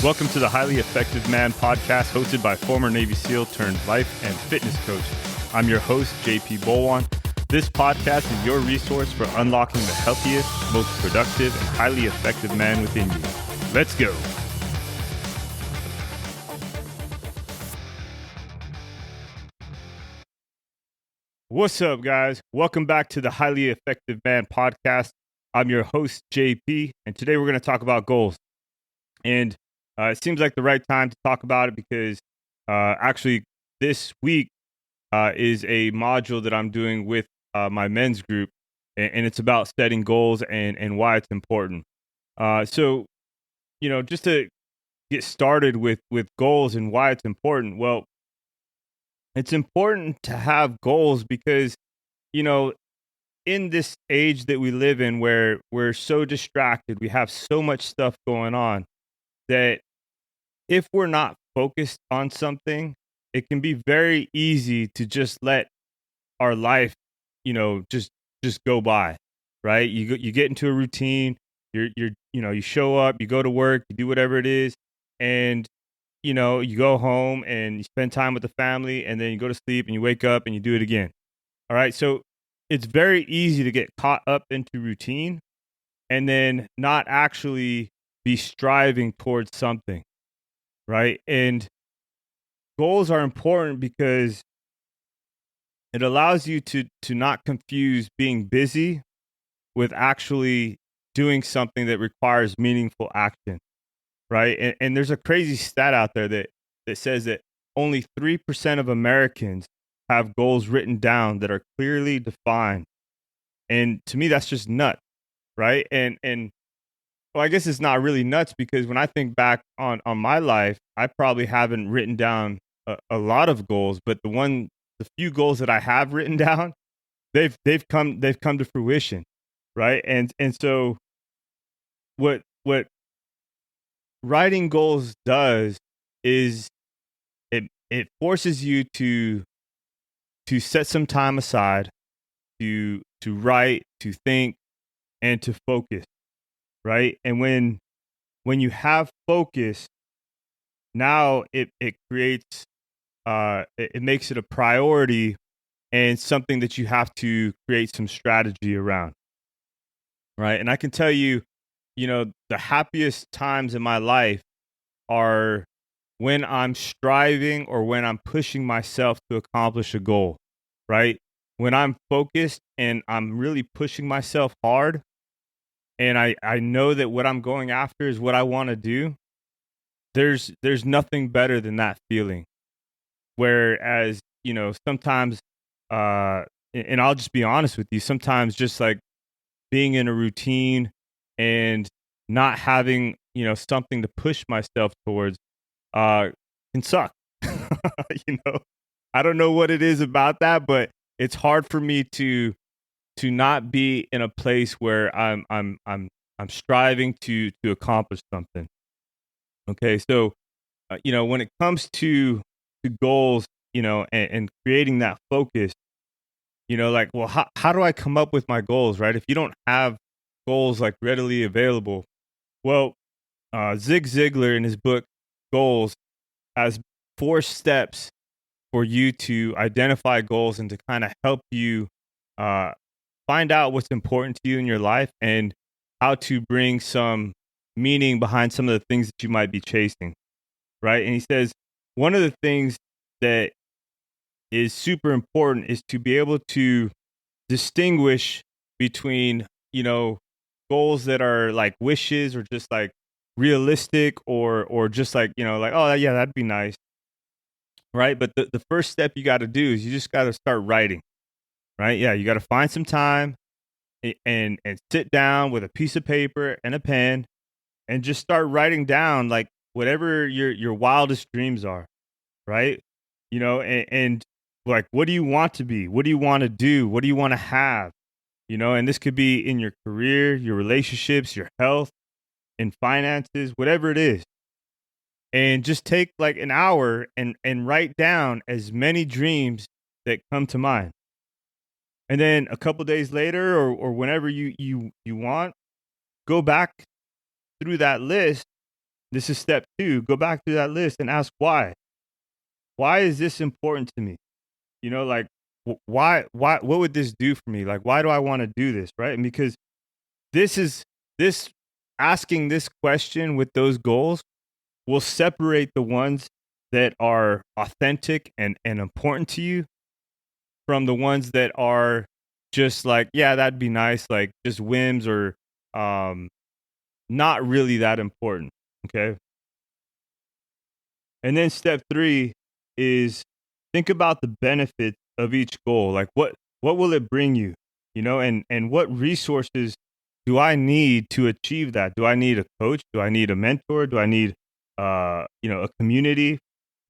Welcome to the Highly Effective Man podcast, hosted by former Navy SEAL turned life and fitness coach. I'm your host, JP Bolwan. This podcast is your resource for unlocking the healthiest, most productive, and highly effective man within you. Let's go. What's up, guys? Welcome back to the Highly Effective Man podcast. I'm your host, JP, and today we're going to talk about goals. And it seems like the right time to talk about it because actually this week is a module that I'm doing with my men's group, and it's about setting goals and why it's important. So, just to get started with goals and why it's important, well, it's important to have goals because, in this age that we live in where we're so distracted, we have so much stuff going on that if we're not focused on something, it can be very easy to just let our life, just go by, right? You get into a routine, you show up, you go to work, you do whatever it is, and you go home and you spend time with the family, and then you go to sleep and you wake up and you do it again. All right, so it's very easy to get caught up into routine and then not actually be striving towards something. Right. And goals are important because it allows you to not confuse being busy with actually doing something that requires meaningful action. Right. And there's a crazy stat out there that says that only 3% of Americans have goals written down that are clearly defined. And to me, that's just nuts. Right. And well, I guess it's not really nuts because when I think back on my life, I probably haven't written down a lot of goals, but the few goals that I have written down, they've come to fruition, right? And so what writing goals does is it forces you to set some time aside to write, to think, and to focus. Right. And when you have focus, now it creates, it makes it a priority and something that you have to create some strategy around. Right. And I can tell you, the happiest times in my life are when I'm striving or when I'm pushing myself to accomplish a goal. Right. When I'm focused and I'm really pushing myself hard, and I know that what I'm going after is what I want to do, there's nothing better than that feeling. Whereas, sometimes, and I'll just be honest with you, sometimes just like being in a routine and not having, something to push myself towards can suck. I don't know what it is about that, but it's hard for me to not be in a place where I'm striving to accomplish something. Okay, so when it comes to goals, and creating that focus, like, well, how do I come up with my goals, right? If you don't have goals like readily available, well, Zig Ziglar in his book Goals has 4 steps for you to identify goals and to kind of help you find out what's important to you in your life and how to bring some meaning behind some of the things that you might be chasing, right? And he says one of the things that is super important is to be able to distinguish between, goals that are like wishes or just like realistic or just like, like, oh yeah, that'd be nice, right? But the first step you got to do is you just got to start writing. Right? Yeah, you got to find some time and sit down with a piece of paper and a pen and just start writing down like whatever your wildest dreams are, right? And like, what do you want to be? What do you want to do? What do you want to have? And this could be in your career, your relationships, your health, in finances, whatever it is. And just take like an hour and write down as many dreams that come to mind. And then a couple days later or whenever you want, go back through that list This is step 2. Go back to that list and ask why. Why is this important to me? Like why what would this do for me? Like why do I want to do this, right? And because this asking this question with those goals will separate the ones that are authentic and important to you from the ones that are just like, yeah, that'd be nice, like just whims or um not really that important. Okay. And then step 3 is think about the benefits of each goal. Like what will it bring you? And what resources do I need to achieve that? Do I need a coach? Do I need a mentor? Do I need a community?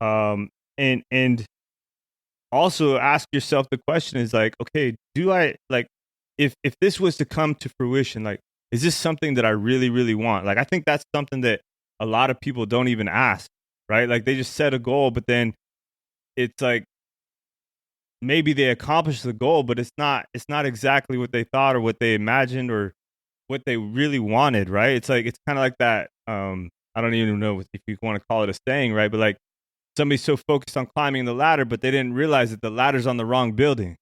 And also ask yourself the question is like, okay, do I like if this was to come to fruition, like is this something that I really, really want? Like I think that's something that a lot of people don't even ask, right? Like they just set a goal, but then it's like maybe they accomplished the goal, but it's not exactly what they thought or what they imagined or what they really wanted, right? It's like it's kind of like that. I don't even know if you want to call it a saying, right? But like somebody's so focused on climbing the ladder, but they didn't realize that the ladder's on the wrong building,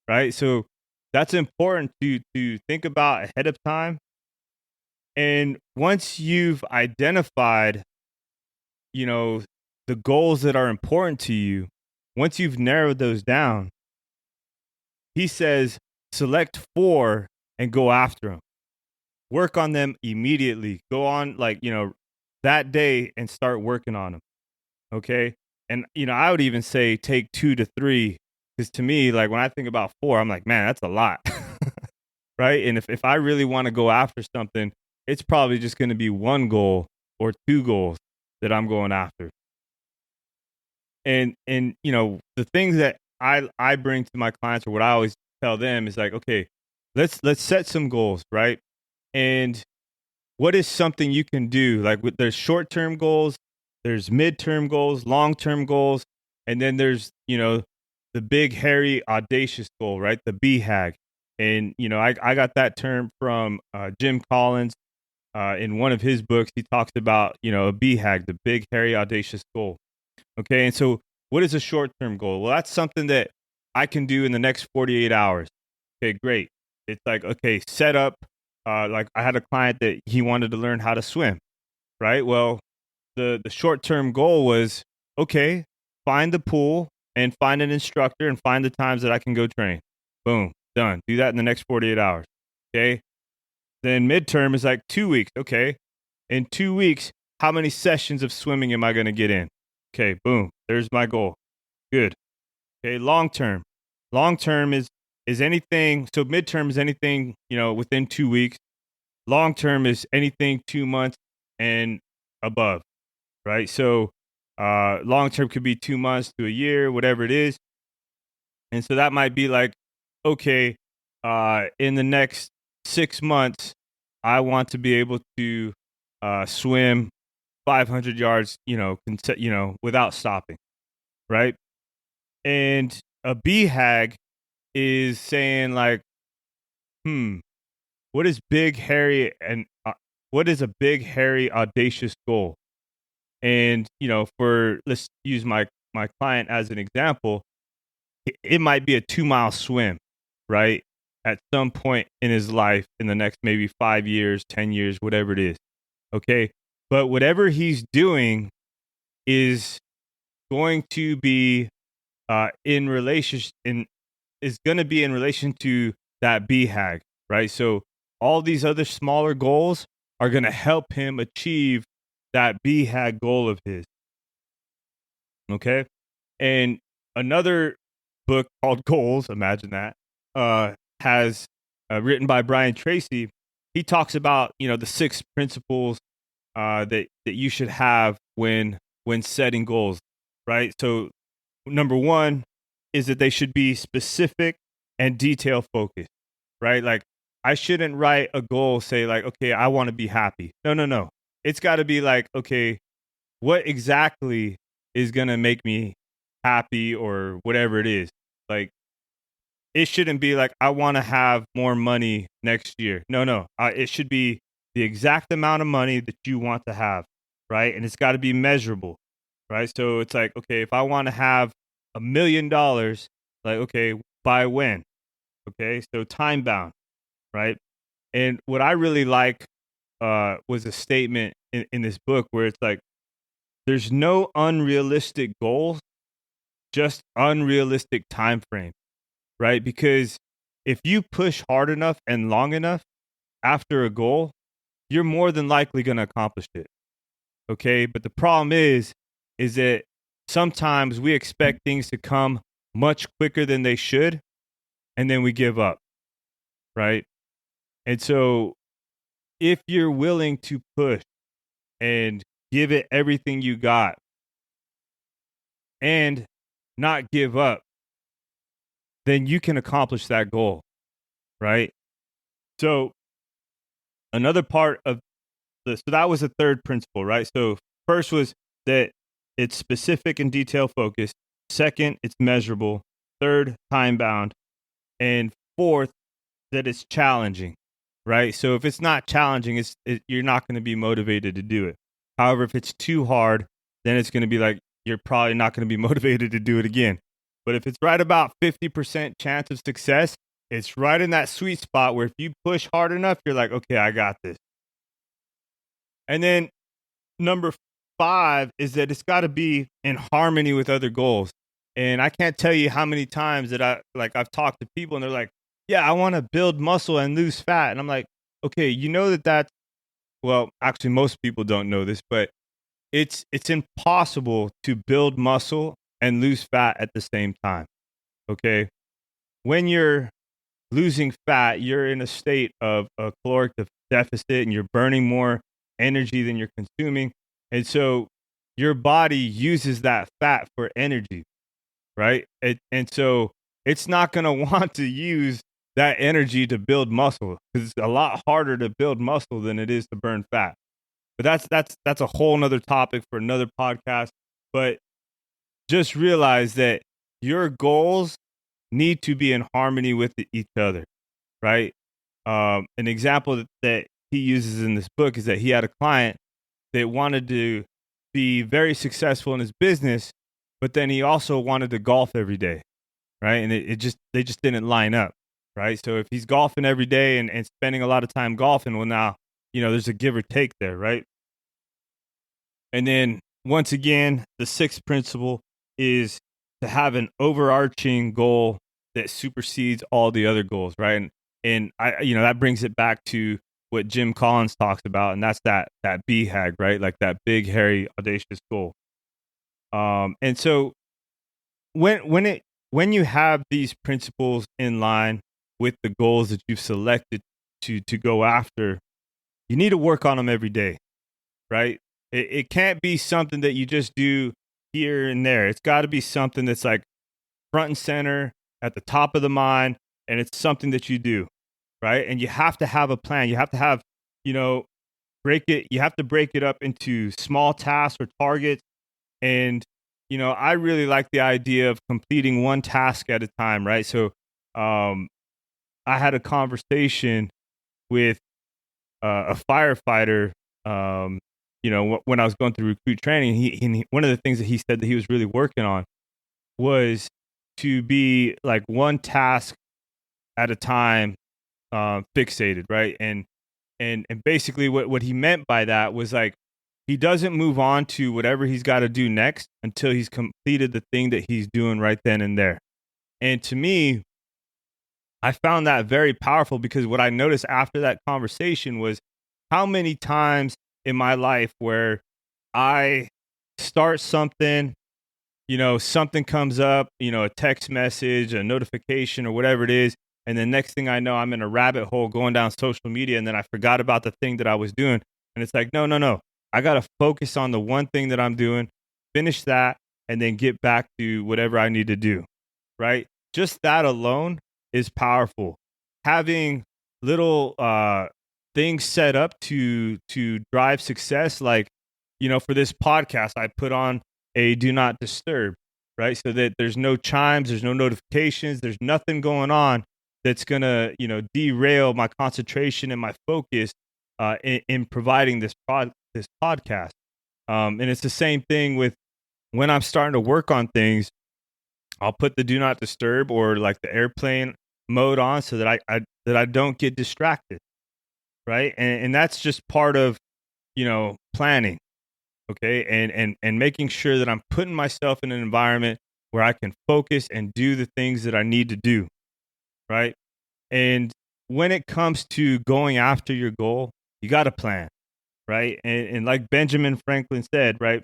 right? So that's important to think about ahead of time. And once you've identified, you know, the goals that are important to you, once you've narrowed those down, he says select 4 and go after them. Work on them immediately. Go on like, that day and start working on them. Okay? And I would even say take 2 to 3 cuz to me like when I think about 4, I'm like, man, that's a lot. Right? And if I really want to go after something, it's probably just going to be 1 goal or 2 goals that I'm going after. And the things that I bring to my clients or what I always tell them is like, okay, let's set some goals, right? And what is something you can do? Like there's short-term goals, there's mid-term goals, long-term goals, and then there's, the big hairy audacious goal, right? The BHAG. And I got that term from Jim Collins in one of his books. He talks about, a BHAG, the big hairy audacious goal. Okay. And so what is a short term goal? Well, that's something that I can do in the next 48 hours. Okay, great. It's like, okay, set up. Like I had a client that he wanted to learn how to swim, right? Well, the short term goal was, okay, find the pool and find an instructor and find the times that I can go train. Boom, done. Do that in the next 48 hours. Okay. Then midterm is like 2 weeks. Okay. In 2 weeks, how many sessions of swimming am I going to get in? Okay, boom. There's my goal. Good. Okay, long term. Long term is anything. So midterm is anything, within 2 weeks. Long term is anything 2 months and above, right? So long term could be 2 months to a year, whatever it is. And so that might be like, okay, in the next 6 months, I want to be able to swim 500 yards, without stopping, right? And a BHAG is saying like, what is big, hairy, and what is a big, hairy, audacious goal? And let's use my client as an example. It might be a 2-mile swim, right? At some point in his life, in the next maybe 5 years, 10 years, whatever it is. Okay, but whatever he's doing is going to be in relation is going to be in relation to that BHAG, right? So all these other smaller goals are going to help him achieve that BHAG goal of his. Okay, and another book called Goals, imagine that, has written by Brian Tracy. He talks about the 6 principles that you should have when setting goals, right? So number 1 is that they should be specific and detail focused, right? Like I shouldn't write a goal, say like, okay, I want to be happy. No. It's got to be like, okay, what exactly is going to make me happy or whatever it is. Like it shouldn't be like, I want to have more money next year. No. It should be the exact amount of money that you want to have, right? And it's got to be measurable, right? So it's like, okay, if I want to have $1 million, like, okay, by when? Okay, so time bound, right? And what I really like was a statement in this book where it's like, there's no unrealistic goals, just unrealistic time frame, right? Because if you push hard enough and long enough after a goal, you're more than likely going to accomplish it. Okay. But the problem is that sometimes we expect things to come much quicker than they should, and then we give up. Right. And so if you're willing to push and give it everything you got and not give up, then you can accomplish that goal. Right. So another part of this, so that was the third principle, right? So first was that it's specific and detail focused. Second, it's measurable. Third, time bound. And fourth, that it's challenging, right? So if it's not challenging, you're not going to be motivated to do it. However, if it's too hard, then it's going to be like, you're probably not going to be motivated to do it again. But if it's right about 50% chance of success, it's right in that sweet spot where if you push hard enough, you're like, okay, I got this. And then number 5 is that it's got to be in harmony with other goals. And I can't tell you how many times that I've talked to people and they're like, yeah, I want to build muscle and lose fat. And I'm like, okay, you know well, actually most people don't know this, but it's impossible to build muscle and lose fat at the same time. Okay. When you're losing fat, you're in a state of a caloric deficit and you're burning more energy than you're consuming. And so your body uses that fat for energy, right? And so it's not going to want to use that energy to build muscle because it's a lot harder to build muscle than it is to burn fat. But that's a whole nother topic for another podcast. But just realize that your goals need to be in harmony with each other, right? An example that he uses in this book is that he had a client that wanted to be very successful in his business, but then he also wanted to golf every day, right? And they just didn't line up, right? So if he's golfing every day and spending a lot of time golfing, well, now, there's a give or take there, right? And then once again, the sixth principle is to have an overarching goal that supersedes all the other goals, right? And I, that brings it back to what Jim Collins talks about, and that's that BHAG, right? Like that big, hairy, audacious goal. And so when you have these principles in line with the goals that you've selected to go after, you need to work on them every day, right? It can't be something that you just do here and there. It's got to be something that's like front and center at the top of the mind, and it's something that you do, right? And you have to have a plan. You have to have, you have to break it up into small tasks or targets. And, I really like the idea of completing one task at a time, right? So I had a conversation with a firefighter, when I was going through recruit training. He one of the things that he said that he was really working on was to be like one task at a time, fixated, right? And basically what he meant by that was like, he doesn't move on to whatever he's got to do next until he's completed the thing that he's doing right then and there. And to me, I found that very powerful because what I noticed after that conversation was how many times in my life where I start something, something comes up, a text message, a notification, or whatever it is. And the next thing I know, I'm in a rabbit hole going down social media. And then I forgot about the thing that I was doing. And it's like, no. I got to focus on the one thing that I'm doing, finish that, and then get back to whatever I need to do. Right. Just that alone is powerful. Having little things set up to drive success, like, for this podcast, I put on a do not disturb, right? So that there's no chimes, there's no notifications, there's nothing going on that's going to, derail my concentration and my focus in providing this podcast. And it's the same thing with when I'm starting to work on things. I'll put the do not disturb or like the airplane mode on so that I don't get distracted, right? And that's just part of planning, okay, and making sure that I'm putting myself in an environment where I can focus and do the things that I need to do, right? And when it comes to going after your goal, you got to plan, right? And like Benjamin Franklin said, right,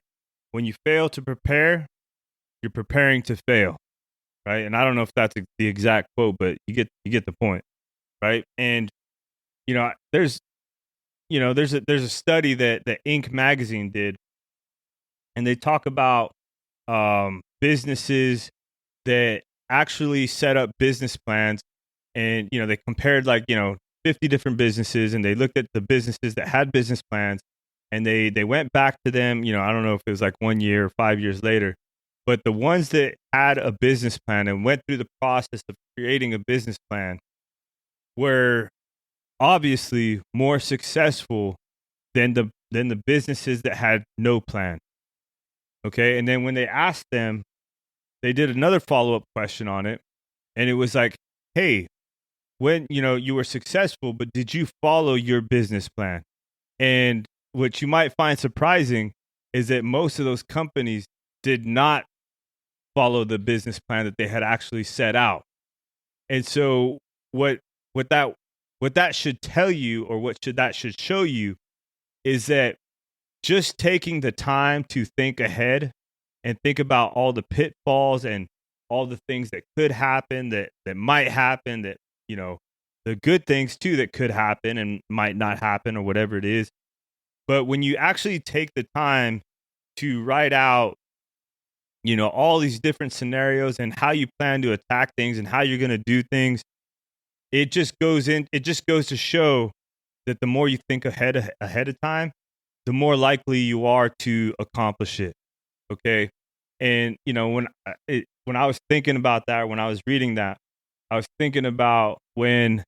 when you fail to prepare, you're preparing to fail, right? And I don't know if that's the exact quote, but you get the point, right? And there's there's a study that Inc. magazine did, and they talk about businesses that actually set up business plans, and they compared 50 different businesses, and they looked at the businesses that had business plans, and they went back to them. I don't know if it was like 1 year or 5 years later, but the ones that had a business plan and went through the process of creating a business plan were obviously more successful than the businesses that had no plan. Okay, and then when they asked them, they did another follow-up question on it, and it was like, hey, when you were successful, but did you follow your business plan? And what you might find surprising is that most of those companies did not follow the business plan that they had actually set out. And so what what that what that should tell you, or that should show you, is that just taking the time to think ahead and think about all the pitfalls and all the things that could happen, that might happen, that the good things too that could happen and might not happen, or whatever it is. But when you actually take the time to write out all these different scenarios and how you plan to attack things and how you're going to do things, it just goes to show that the more you think ahead of time, the more likely you are to accomplish it. Okay. And when I was thinking about that, when I was reading that, I was thinking about when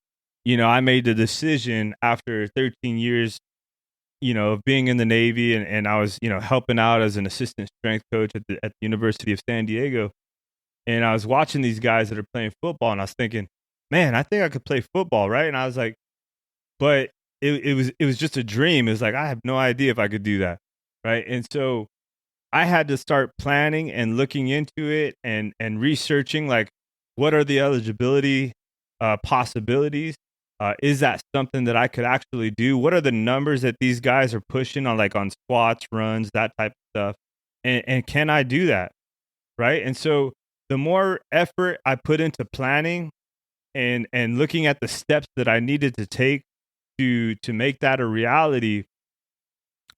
I made the decision after 13 years of being in the Navy, and I was helping out as an assistant strength coach at the University of San Diego. And I was watching these guys that are playing football, and I was thinking, man, I think I could play football, right? And I was like, but it was just a dream. It was like, I have no idea if I could do that, right? And so I had to start planning and looking into it, and researching, like, what are the eligibility possibilities? Is that something that I could actually do? What are the numbers that these guys are pushing on, like on squats, runs, that type of stuff? And can I do that? Right. And so the more effort I put into planning and looking at the steps that I needed to take to make that a reality,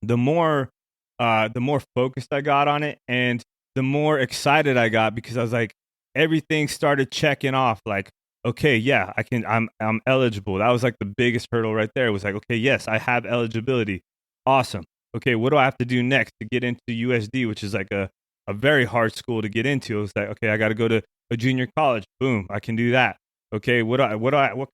the more focused I got on it, and the more excited I got, because I was like, everything started checking off. Like, okay, yeah, I'm eligible. That was like the biggest hurdle right there. It was like, okay, yes, I have eligibility. Awesome. Okay, what do I have to do next to get into USD, which is like a very hard school to get into? It was like, okay, I got to go to a junior college. Boom, I can do that. Okay, what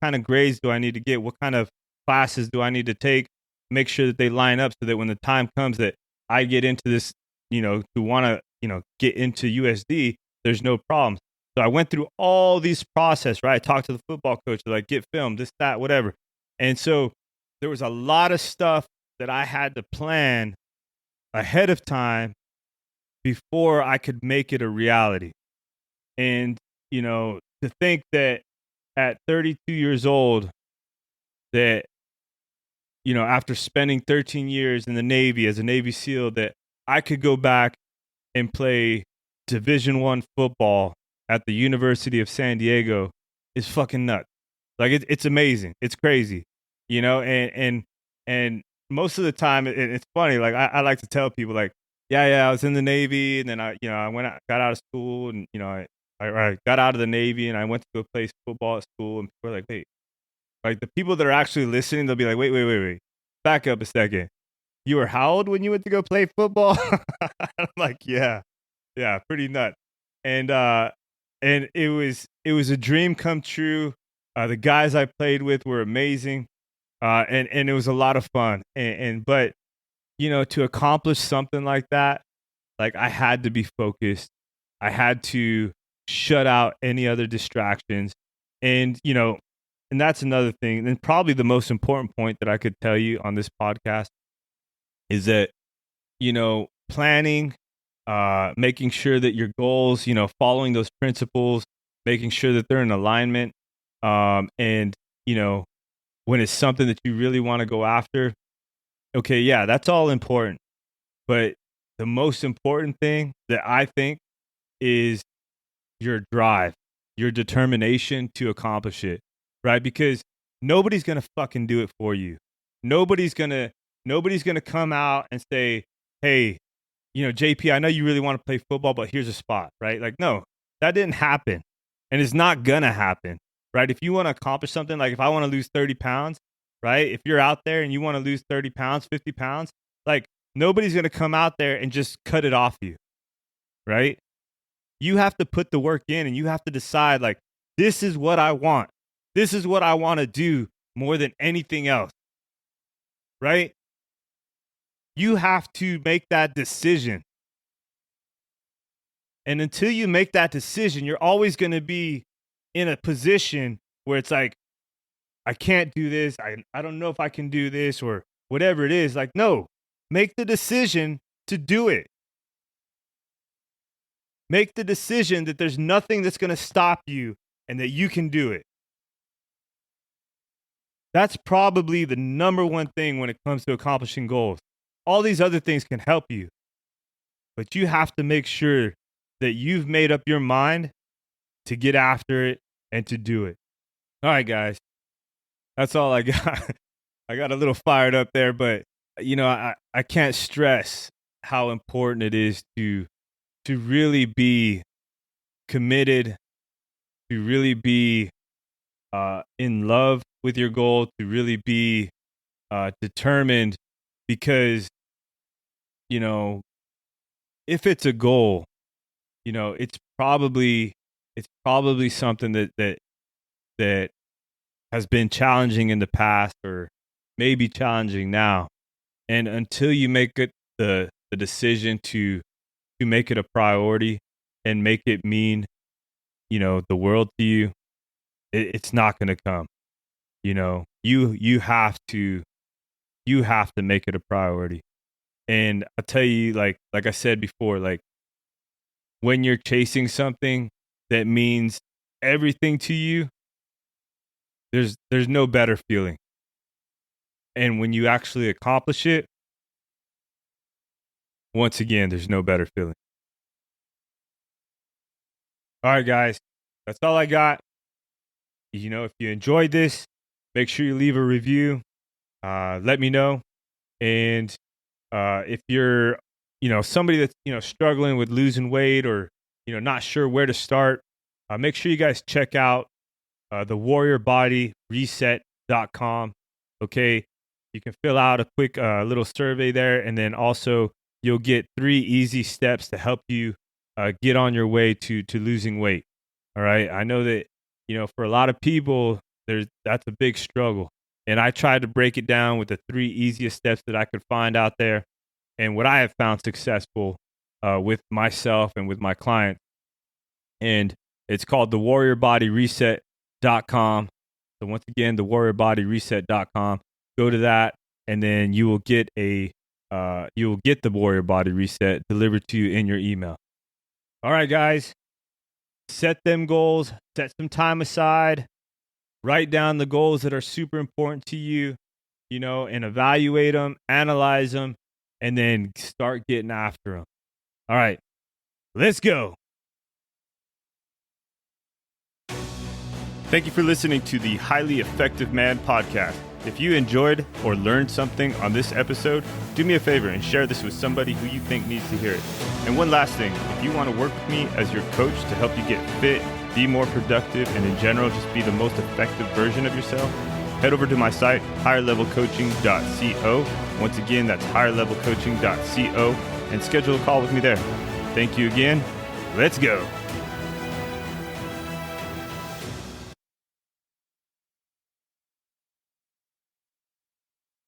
kind of grades do I need to get? What kind of classes do I need to take? Make sure that they line up so that when the time comes that I get into this, to want to, get into USD, there's no problems. So I went through all these process, right? I talked to the football coach, like, get film, this, that, whatever. And so there was a lot of stuff that I had to plan ahead of time before I could make it a reality. And, to think that at 32 years old, that, after spending 13 years in the Navy as a Navy SEAL, that I could go back and play Division I football at the University of San Diego is fucking nuts. Like, it's amazing. It's crazy, and most of the time it's funny. Like, I like to tell people, like, yeah, I was in the Navy, and then I went out, got out of school, and I got out of the Navy, and I went to go play football at school, and people are like, wait, like, the people that are actually listening, they'll be like, wait, back up a second. You were how old when you went to go play football? I'm like, yeah, pretty nuts. And it was a dream come true. The guys I played with were amazing, and it was a lot of fun. But to accomplish something like that, like I had to be focused. I had to shut out any other distractions. And, and that's another thing. And probably the most important point that I could tell you on this podcast is that, planning, making sure that your goals, following those principles, making sure that they're in alignment. And, when it's something that you really want to go after, okay, yeah, that's all important. But the most important thing that I think is your drive, your determination to accomplish it, right? Because nobody's going to fucking do it for you. Nobody's going to come out and say, hey, JP, I know you really want to play football, but here's a spot, right? Like, no, that didn't happen. And it's not going to happen, right? If you want to accomplish something, like if I want to lose 30 pounds, right? If you're out there and you want to lose 30 pounds, 50 pounds, like nobody's going to come out there and just cut it off you, right? You have to put the work in and you have to decide, like, this is what I want. This is what I want to do more than anything else, right? You have to make that decision. And until you make that decision, you're always going to be in a position where it's like, I can't do this. I don't know if I can do this or whatever it is. Like, no, make the decision to do it. Make the decision that there's nothing that's going to stop you and that you can do it. That's probably the number one thing when it comes to accomplishing goals. All these other things can help you, but you have to make sure that you've made up your mind to get after it and to do it. All right, guys. That's all I got. I got a little fired up there, but I can't stress how important it is to really be committed, to really be in love with your goal, to really be determined, because if it's a goal, it's probably something that has been challenging in the past or maybe challenging now. And until you make it the decision to make it a priority and make it mean, the world to you, it's not going to come. You have to make it a priority. And I'll tell you, like I said before, like when you're chasing something that means everything to you, there's no better feeling. And when you actually accomplish it, once again, there's no better feeling. All right, guys, that's all I got. If you enjoyed this, make sure you leave a review. Let me know. And if you're, somebody that's, struggling with losing weight or, not sure where to start, make sure you guys check out the warriorbodyreset.com. Okay. You can fill out a quick little survey there. And then also you'll get 3 easy steps to help you get on your way to losing weight. All right. I know that, for a lot of people, that's a big struggle. And I tried to break it down with the 3 easiest steps that I could find out there. And what I have found successful with myself and with my clients. And it's called the warriorbodyreset.com. So once again, the warriorbodyreset.com. Go to that, and then you will get the Warrior Body Reset delivered to you in your email. All right, guys. Set them goals. Set some time aside. Write down the goals that are super important to you, and evaluate them, analyze them, and then start getting after them. All right, let's go. Thank you for listening to the Highly Effective Man podcast. If you enjoyed or learned something on this episode, do me a favor and share this with somebody who you think needs to hear it. And one last thing, if you want to work with me as your coach to help you get fit, be more productive, and in general, just be the most effective version of yourself, head over to my site, higherlevelcoaching.co. Once again, that's higherlevelcoaching.co, and schedule a call with me there. Thank you again. Let's go.